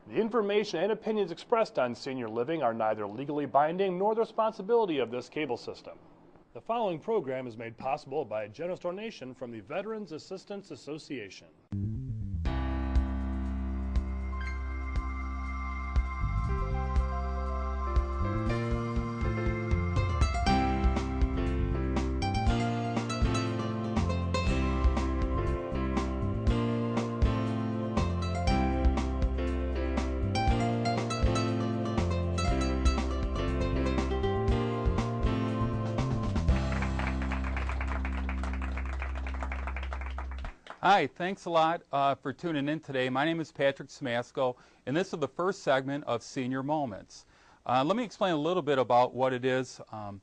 The information and opinions expressed on senior living are neither legally binding nor the responsibility of this cable system. The following program is made possible by a generous donation from the Veterans Assistance Association. Hi, thanks a lot for tuning in today. My name is Patrick Simasko, and this is the first segment of Senior Moments. Let me explain a little bit about what it is. I'm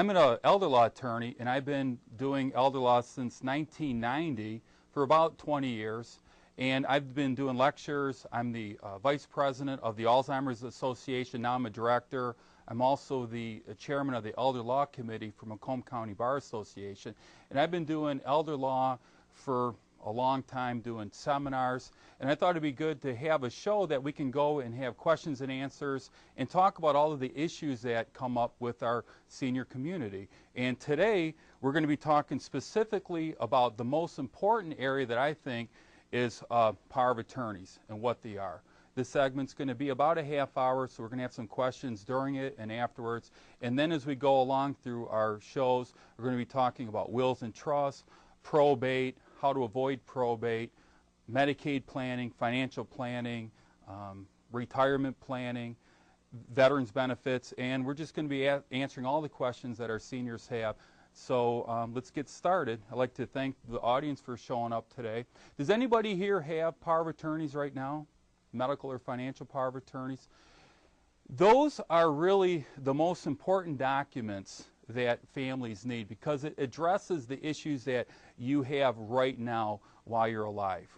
an elder law attorney, and I've been doing elder law since 1990 for about 20 years. And I've been doing lectures. I'm the vice president of the Alzheimer's Association. Now I'm a director. I'm also the chairman of the Elder Law Committee for Macomb County Bar Association. And I've been doing elder law for a long time, doing seminars, and I thought it'd be good to have a show that we can go and have questions and answers and talk about all of the issues that come up with our senior community. And today we're going to be talking specifically about the most important area that I think is power of attorneys and what they are. This segment's going to be about a half hour, so we're going to have some questions during it and afterwards. And then as we go along through our shows, we're going to be talking about wills and trusts, probate, how to avoid probate, Medicaid planning, financial planning, retirement planning, veterans benefits, and we're just going to be answering all the questions that our seniors have. So let's get started. I'd like to thank the audience for showing up today. Does anybody here have power of attorneys right now? Medical or financial power of attorneys? Those are really the most important documents that families need because it addresses the issues that you have right now while you're alive.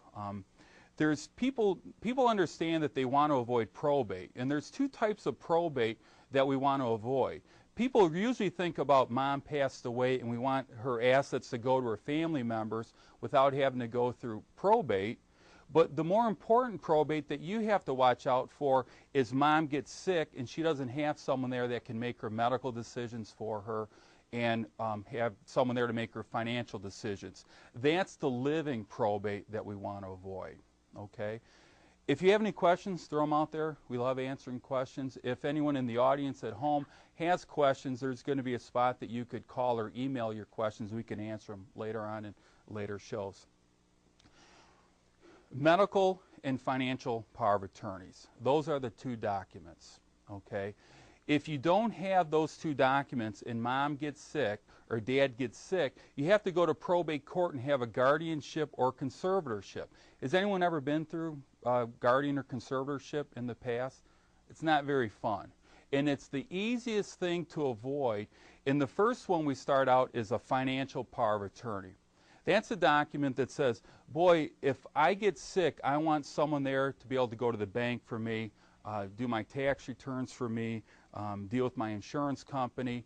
There's people understand that they want to avoid probate, and there's two types of probate that we want to avoid. People usually think about mom passed away and we want her assets to go to her family members without having to go through probate. But the more important probate that you have to watch out for is mom gets sick and she doesn't have someone there that can make her medical decisions for her and have someone there to make her financial decisions. That's the living probate that we want to avoid, okay? If you have any questions, throw them out there. We love answering questions. If anyone in the audience at home has questions, there's going to be a spot that you could call or email your questions. We can answer them later on in later shows. Medical and financial power of attorneys. Those are the two documents, okay? If you don't have those two documents and mom gets sick or dad gets sick, you have to go to probate court and have a guardianship or conservatorship. Has anyone ever been through guardian or conservatorship in the past? It's not very fun. And it's the easiest thing to avoid. And the first one we start out is a financial power of attorney. That's a document that says, boy, if I get sick, I want someone there to be able to go to the bank for me, do my tax returns for me, deal with my insurance company.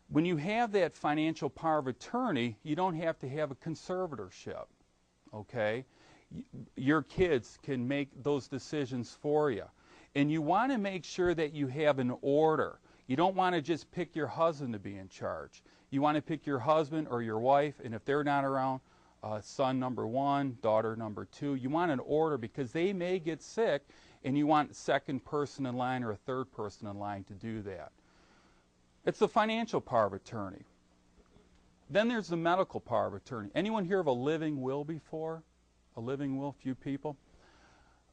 When you have that financial power of attorney, you don't have to have a conservatorship, okay? Your kids can make those decisions for you. And you want to make sure that you have an order. You don't want to just pick your husband to be in charge. You want to pick your husband or your wife, and if they're not around, son number one, daughter number two. You want an order because they may get sick, and you want a second person in line or a third person in line to do that. It's the financial power of attorney. Then there's the medical power of attorney. Anyone hear of a living will before? A living will, few people.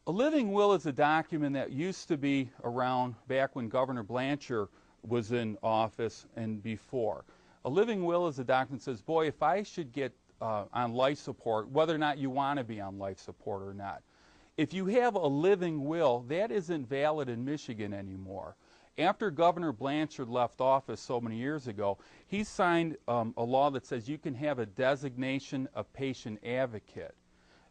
A living will is a document that used to be around back when Governor Blanchard was in office and before. A living will is a document that says, boy, if I should get on life support, whether or not you want to be on life support or not. If you have a living will, that isn't valid in Michigan anymore. After Governor Blanchard left office so many years ago, he signed a law that says you can have a designation of patient advocate.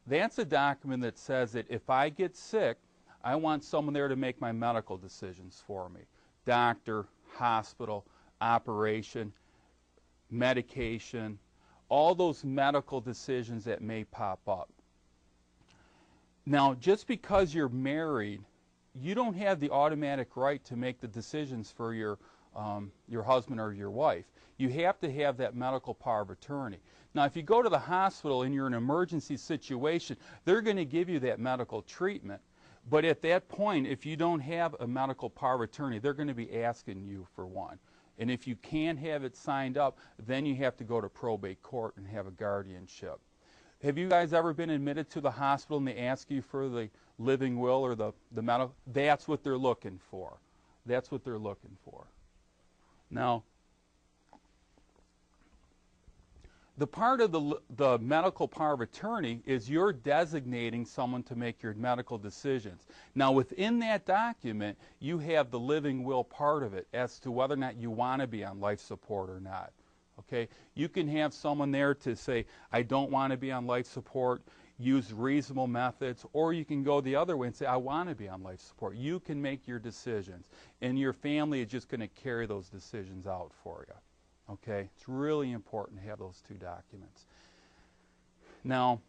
That's a document that says that if I get sick, I want someone there to make my medical decisions for me. Doctor, hospital, operation, medication, all those medical decisions that may pop up. Now, just because you're married you don't have the automatic right to make the decisions for your husband or your wife. You have to have that medical power of attorney. Now, if you go to the hospital and you're in an emergency situation, they're going to give you that medical treatment. But at that point, if you don't have a medical power of attorney, they're going to be asking you for one. And if you can't have it signed up, then you have to go to probate court and have a guardianship. Have you guys ever been admitted to the hospital and they ask you for the living will or the medical? That's what they're looking for. That's what they're looking for. Now, the part of the medical power of attorney is you're designating someone to make your medical decisions. Now, within that document, you have the living will part of it as to whether or not you want to be on life support or not. Okay? You can have someone there to say, I don't want to be on life support, use reasonable methods, or you can go the other way and say, I want to be on life support. You can make your decisions, and your family is just going to carry those decisions out for you. Okay, it's really important to have those two documents. Now,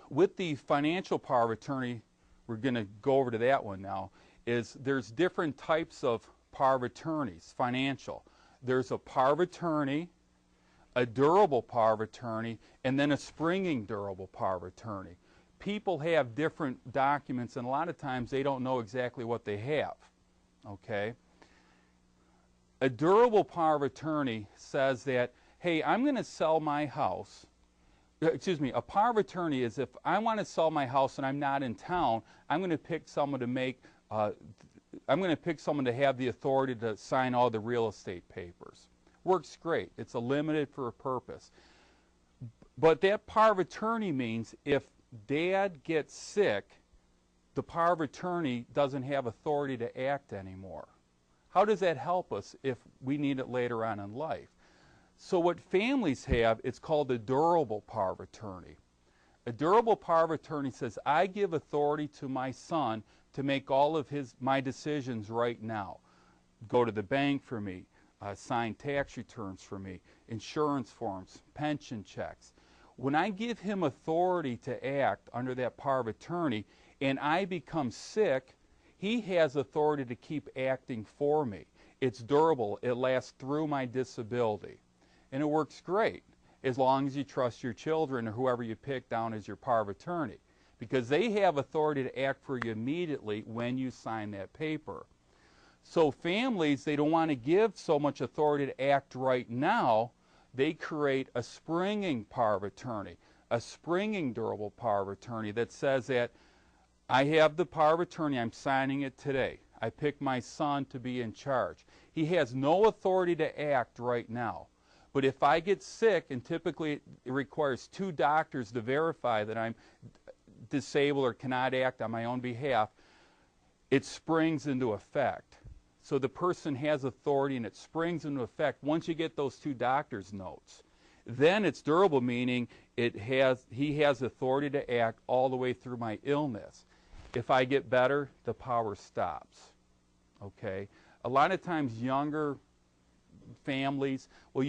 with the financial power of attorney, we're going to go over to that one now, is there's different types of power of attorneys, financial. There's a power of attorney, a durable power of attorney, and then a springing durable power of attorney. People have different documents, and a lot of times they don't know exactly what they have. Okay? A durable power of attorney says that, hey, I'm going to sell my house. Excuse me, a power of attorney is if I want to sell my house and I'm not in town, I'm going to pick someone to make, I'm going to pick someone to have the authority to sign all the real estate papers. Works great. It's a limited for a purpose. But that power of attorney means if Dad gets sick, the power of attorney doesn't have authority to act anymore. How does that help us if we need it later on in life? So what families have, it's called a durable power of attorney. A durable power of attorney says, I give authority to my son to make all of my decisions right now. Go to the bank for me, sign tax returns for me, insurance forms, pension checks. When I give him authority to act under that power of attorney and I become sick, he has authority to keep acting for me. It's durable. It lasts through my disability. And it works great as long as you trust your children or whoever you pick down as your power of attorney, because they have authority to act for you immediately when you sign that paper. So families, they don't want to give so much authority to act right now. They create a springing power of attorney, a springing durable power of attorney that says that I have the power of attorney, I'm signing it today. I pick my son to be in charge. He has no authority to act right now. But if I get sick, and typically it requires 2 doctors to verify that I'm disabled or cannot act on my own behalf, it springs into effect. So the person has authority and it springs into effect once you get those 2 doctors' notes. Then it's durable, meaning he has authority to act all the way through my illness. If I get better, the power stops. Okay? A lot of times younger families will